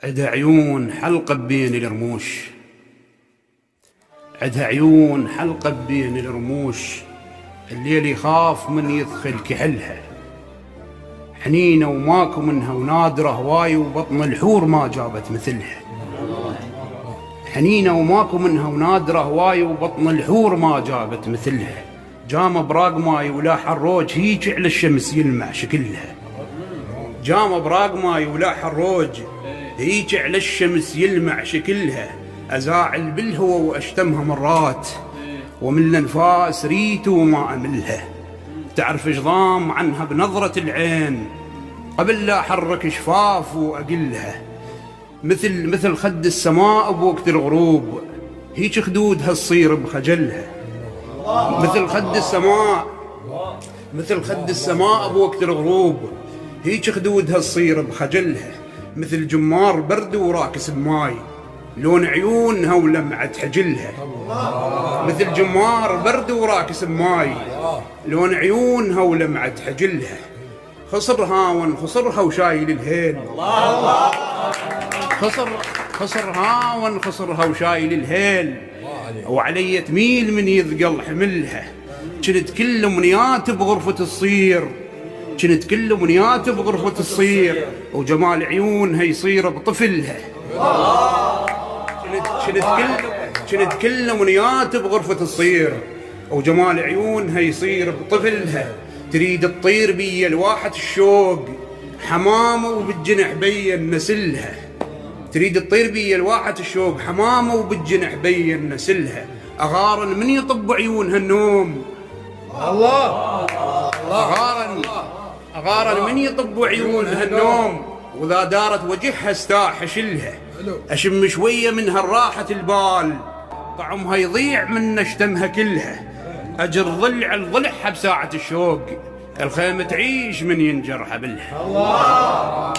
عدها عيون حلقة بين الرموش، عدها عيون حلقة بين الرموش، الليل يخاف من يدخل كحلها، حنينة وماكو منها ونادرة هواي وبطن الحور ما جابت مثلها، حنينة وماكو منها ونادرة هواي وبطن الحور ما جابت مثلها، جام براق ماي ولا حروج هيج على الشمس يلمع شكلها، جام براق ماي ولا حروج هيج على الشمس يلمع شكلها، أزاعل بالهوى وأشتمها مرات ومن الأنفاس ريت وما أملها، تعرف إشضام عنها بنظرة العين قبل لا أحرك شفاف وأقلها، مثل خد السماء بوقت الغروب هيج خدودها تصير بخجلها، مثل خد السماء بوقت الغروب هيج خدودها تصير بخجلها، مثل جمار برد وراكس بماي لون عيونها ولمعت حجلها، مثل جمار برد وراكس بماي لون عيونها ولمعت حجلها، خصرها وانخصرها وشايل الهيل، خصرها وانخصرها وشايل الهيل، وعلي تميل من يثقل حملها، كنت كل امنيات بغرفة الصير، كنت كل امنيات بغرفة الصير وجمال عيونها يصير بطفلها، كنت كل امنيات بغرفة الصير وجمال عيونها يصير بطفلها، تريد تطير بي الواحة الشوق حمامة وبالجنح بين نسلها، تريد تطير بي الواحة الشوق حمامة وبالجنح بين نسلها، أغارن من يطب عيونها النوم، الله أغارن من يطب عيونها النوم، وإذا دارت وجهها استاحشلها، أشم شوية منها الراحة البال طعمها يضيع من نشتمها كلها، أجر ضلع الضلعها بساعة الشوق الخيمة تعيش من ينجر حبلها. الله